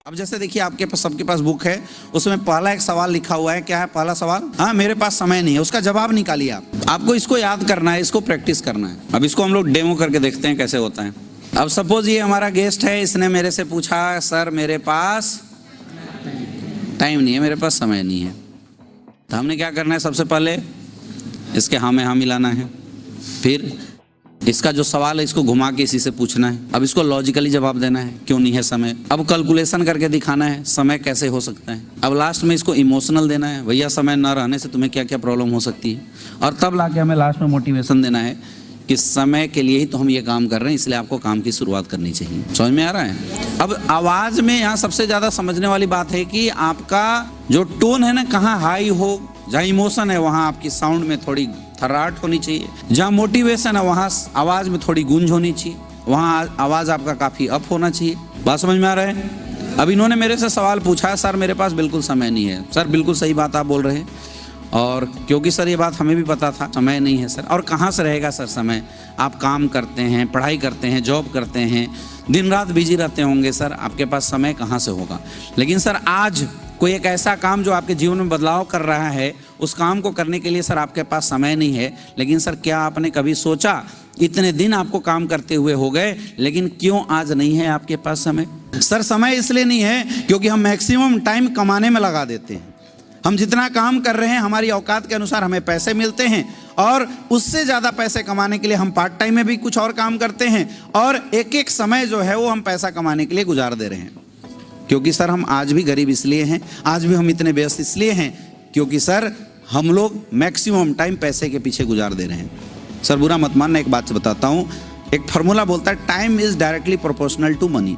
अब जैसे देखिए आपके पास सबके पास बुक है, उसमें पहला एक सवाल लिखा हुआ है। क्या है पहला सवाल? हाँ, मेरे पास समय नहीं है। उसका जवाब निकालिए आप। आपको इसको याद करना है, इसको प्रैक्टिस करना है। अब इसको हम लोग डेमो करके देखते हैं कैसे होता है। अब सपोज ये हमारा गेस्ट है, इसने मेरे से पूछा सर मेरे पास टाइम नहीं है, मेरे पास समय नहीं है। तो हमने क्या करना है, सबसे पहले इसके हाँ में हाँ मिलाना है, फिर इसका जो सवाल है इसको घुमा के इसी से पूछना है। अब इसको लॉजिकली जवाब देना है, क्यों नहीं है समय। अब कैलकुलेशन करके दिखाना है समय कैसे हो सकता है। अब लास्ट में इसको इमोशनल देना है, भैया समय न रहने से तुम्हें क्या क्या प्रॉब्लम हो सकती है। और तब लाके हमें लास्ट में मोटिवेशन देना है कि समय के लिए ही तो हम ये काम कर रहे हैं, इसलिए आपको काम की शुरुआत करनी चाहिए। समझ में आ रहा है? अब आवाज में यहाँ सबसे ज्यादा समझने वाली बात है कि आपका जो टोन है ना, कहाँ हाई हो, जहाँ इमोशन है वहाँ आपकी साउंड में थोड़ी थर्राहट होनी चाहिए, जहाँ मोटिवेशन है वहाँ आवाज में थोड़ी गूंज होनी चाहिए, वहाँ आवाज आपका काफी अप होना चाहिए। बात समझ में आ रहा है? अब इन्होंने मेरे से सवाल पूछा, सर मेरे पास बिल्कुल समय नहीं है। सर बिल्कुल सही बात आप बोल रहे हैं, और क्योंकि सर ये बात हमें भी पता था, समय नहीं है सर। और कहाँ से रहेगा सर समय? आप काम करते हैं, पढ़ाई करते हैं, जॉब करते हैं, दिन रात बिजी रहते होंगे सर, आपके पास समय कहाँ से होगा। लेकिन सर आज कोई एक ऐसा काम जो आपके जीवन में बदलाव कर रहा है, उस काम को करने के लिए सर आपके पास समय नहीं है। लेकिन सर क्या आपने कभी सोचा, इतने दिन आपको काम करते हुए हो गए, लेकिन क्यों आज नहीं है आपके पास समय? सर समय इसलिए नहीं है क्योंकि हम मैक्सिमम टाइम कमाने में लगा देते हैं। हम जितना काम कर रहे हैं हमारी औकात के अनुसार हमें पैसे मिलते हैं, और उससे ज़्यादा पैसे कमाने के लिए हम पार्ट टाइम में भी कुछ और काम करते हैं, और एक एक समय जो है वो हम पैसा कमाने के लिए गुजार दे रहे हैं। क्योंकि सर हम आज भी गरीब इसलिए हैं, आज भी हम इतने व्यस्त इसलिए हैं क्योंकि सर हम लोग मैक्सिमम टाइम पैसे के पीछे गुजार दे रहे हैं। सर बुरा मत मानना, एक बात से बताता हूँ। एक फार्मूला बोलता है time is directly proportional to money.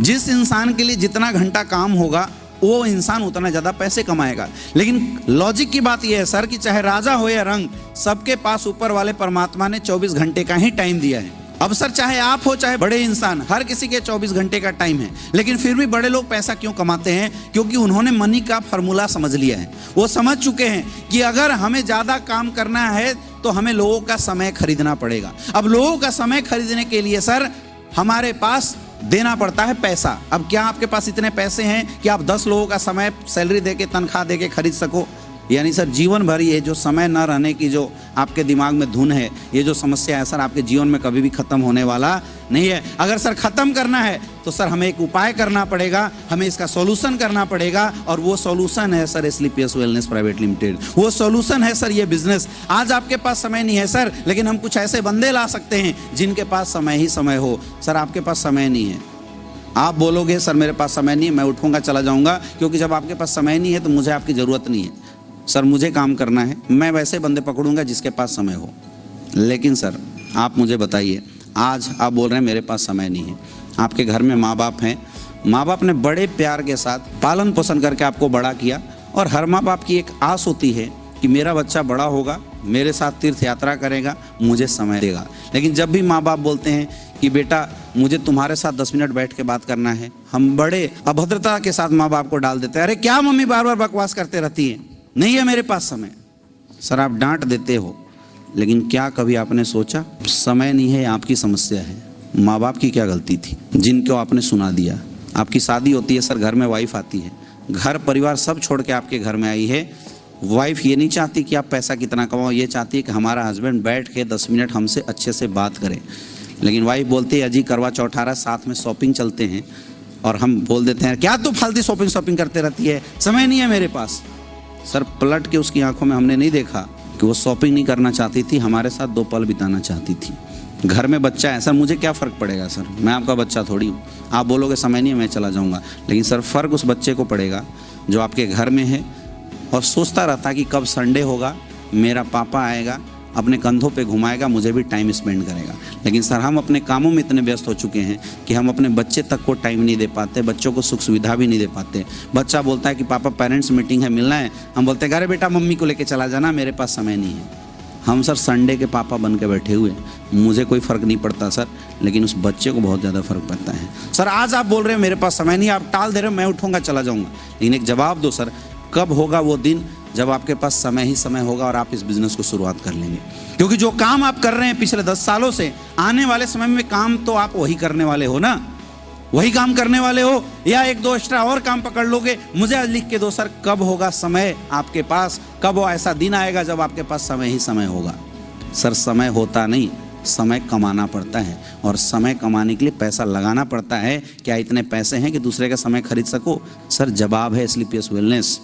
जिस इंसान के लिए जितना घंटा काम होगा वो इंसान उतना ज़्यादा पैसे कमाएगा। लेकिन लॉजिक की बात यह है सर कि चाहे राजा हो या रंग, सबके पास ऊपर वाले परमात्मा ने 24 घंटे का ही टाइम दिया है। अब सर चाहे आप हो चाहे बड़े इंसान, हर किसी के 24 घंटे का टाइम है। लेकिन फिर भी बड़े लोग पैसा क्यों कमाते हैं? क्योंकि उन्होंने मनी का फॉर्मूला समझ लिया है। वो समझ चुके हैं कि अगर हमें ज़्यादा काम करना है तो हमें लोगों का समय खरीदना पड़ेगा। अब लोगों का समय खरीदने के लिए सर हमारे पास देना पड़ता है पैसा। अब क्या आपके पास इतने पैसे हैं कि आप 10 लोगों का समय सैलरी देके, तनख्वाह देके खरीद सको? यानी सर जीवन भर ये जो समय न रहने की जो आपके दिमाग में धुन है, ये जो समस्या है सर, आपके जीवन में कभी भी खत्म होने वाला नहीं है। अगर सर खत्म करना है तो सर हमें एक उपाय करना पड़ेगा, हमें इसका सॉल्यूशन करना पड़ेगा, और वो सॉल्यूशन है सर स्लीपियस वेलनेस प्राइवेट लिमिटेड। वो सॉल्यूशन है सर ये बिजनेस। आज आपके पास समय नहीं है सर, लेकिन हम कुछ ऐसे बंदे ला सकते हैं जिनके पास समय ही समय हो। सर आपके पास समय नहीं है, आप बोलोगे सर मेरे पास समय नहीं है, मैं उठूंगा चला जाऊंगा, क्योंकि जब आपके पास समय नहीं है तो मुझे आपकी ज़रूरत नहीं है। सर मुझे काम करना है, मैं वैसे बंदे पकड़ूंगा जिसके पास समय हो। लेकिन सर आप मुझे बताइए, आज आप बोल रहे हैं मेरे पास समय नहीं है, आपके घर में माँ बाप हैं, माँ बाप ने बड़े प्यार के साथ पालन पोषण करके आपको बड़ा किया, और हर माँ बाप की एक आस होती है कि मेरा बच्चा बड़ा होगा, मेरे साथ तीर्थ यात्रा करेगा, मुझे समय देगा। लेकिन जब भी माँ बाप बोलते हैं कि बेटा मुझे तुम्हारे साथ 10 मिनट बैठ के बात करना है, हम बड़े अभद्रता के साथ माँ बाप को डाल देते हैं। अरे क्या मम्मी बार बार बकवास करते रहती है, नहीं है मेरे पास समय। सर आप डांट देते हो, लेकिन क्या कभी आपने सोचा समय नहीं है आपकी समस्या है, माँ बाप की क्या गलती थी जिनको आपने सुना दिया? आपकी शादी होती है सर, घर में वाइफ आती है, घर परिवार सब छोड़ के आपके घर में आई है। वाइफ ये नहीं चाहती कि आप पैसा कितना कमाओ, ये चाहती है कि हमारा हस्बैंड बैठ के 10 मिनट हमसे अच्छे से बात करें। लेकिन वाइफ बोलती है अजी करवा चौथ आ रहा है, साथ में शॉपिंग चलते हैं, और हम बोल देते हैं क्या तू फालतू शॉपिंग करते रहती है, समय नहीं है मेरे पास। सर पलट के उसकी आंखों में हमने नहीं देखा कि वो शॉपिंग नहीं करना चाहती थी, हमारे साथ 2 पल बिताना चाहती थी। घर में बच्चा है सर, मुझे क्या फ़र्क पड़ेगा सर, मैं आपका बच्चा थोड़ी हूँ। आप बोलोगे समय नहीं है मैं चला जाऊँगा, लेकिन सर फ़र्क उस बच्चे को पड़ेगा जो आपके घर में है और सोचता रहता कि कब संडे होगा, मेरा पापा आएगा, अपने कंधों पे घुमाएगा, मुझे भी टाइम स्पेंड करेगा। लेकिन सर हम अपने कामों में इतने व्यस्त हो चुके हैं कि हम अपने बच्चे तक को टाइम नहीं दे पाते, बच्चों को सुख सुविधा भी नहीं दे पाते। बच्चा बोलता है कि पापा पेरेंट्स मीटिंग है, मिलना है, हम बोलते हैं अरे बेटा मम्मी को लेके चला जाना, मेरे पास समय नहीं है। हम सर संडे के पापा बन के बैठे हुए, मुझे कोई फ़र्क नहीं पड़ता सर, लेकिन उस बच्चे को बहुत ज़्यादा फ़र्क पड़ता है। सर आज आप बोल रहे हैं मेरे पास समय नहीं, आप टाल दे रहे हो, मैं उठूँगा चला जाऊँगा, लेकिन एक जवाब दो सर, कब होगा वो दिन जब आपके पास समय ही समय होगा और आप इस बिजनेस को शुरुआत कर लेंगे? क्योंकि जो काम आप कर रहे हैं पिछले 10 सालों से, आने वाले समय में काम तो आप वही करने वाले हो ना। वही काम करने वाले हो या एक दो एक्स्ट्रा और काम पकड़ लोगे? मुझे आज लिख के दो सर, कब होगा समय आपके पास, कब वो ऐसा दिन आएगा जब आपके पास समय ही समय होगा? सर समय होता नहीं, समय कमाना पड़ता है, और समय कमाने के लिए पैसा लगाना पड़ता है। क्या इतने पैसे हैं कि दूसरे का समय खरीद सको? सर जवाब है स्लीपियस वेलनेस।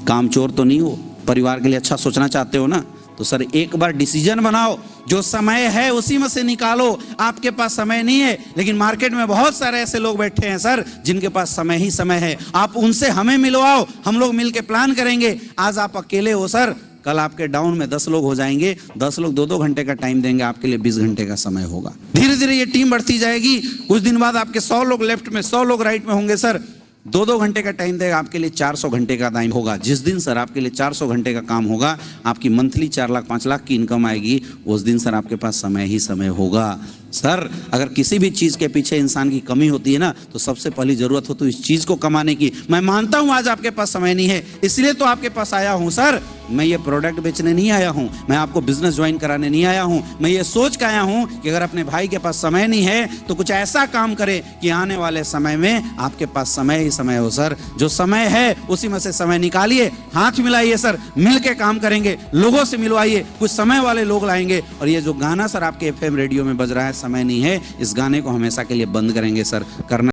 काम चोर तो नहीं हो, परिवार के लिए अच्छा सोचना चाहते हो ना, तो सर एक बार डिसीजन बनाओ, जो समय है उसी में से निकालो। आपके पास समय नहीं है, लेकिन मार्केट में बहुत सारे ऐसे लोग बैठे हैं सर जिनके पास समय ही समय है। आप उनसे हमें मिलवाओ, हम लोग मिलके प्लान करेंगे। आज आप अकेले हो सर, कल आपके डाउन में 10 लोग हो जाएंगे, 10 लोग 2-2 घंटे का टाइम देंगे, आपके लिए 20 घंटे का समय होगा। धीरे धीरे ये टीम बढ़ती जाएगी, कुछ दिन बाद आपके 100 लोग लेफ्ट में, 100 लोग राइट में होंगे सर। 2-2 घंटे का टाइम देगा, आपके लिए 400 घंटे का टाइम होगा। जिस दिन सर आपके लिए 400 घंटे का काम होगा, आपकी मंथली 4 लाख 5 लाख की इनकम आएगी, उस दिन सर आपके पास समय ही समय होगा। सर अगर किसी भी चीज़ के पीछे इंसान की कमी होती है ना, तो सबसे पहली जरूरत हो तो इस चीज़ को कमाने की। मैं मानता हूं आज आपके पास समय नहीं है, इसलिए तो आपके पास आया हूं सर। मैं ये प्रोडक्ट बेचने नहीं आया हूं, मैं आपको बिजनेस ज्वाइन कराने नहीं आया हूं। मैं ये सोच के आया हूं कि अगर अपने भाई के पास समय नहीं है तो कुछ ऐसा काम करे कि आने वाले समय में आपके पास समय ही समय हो सर। जो समय है उसी में से समय निकालिए, हाथ मिलाइए सर, मिल के काम करेंगे, लोगों से मिलवाइए, कुछ समय वाले लोग लाएंगे। और ये जो गाना सर आपके FM रेडियो में बज रहा है, समय नहीं है, इस गाने को हमेशा के लिए बंद करेंगे सर। करना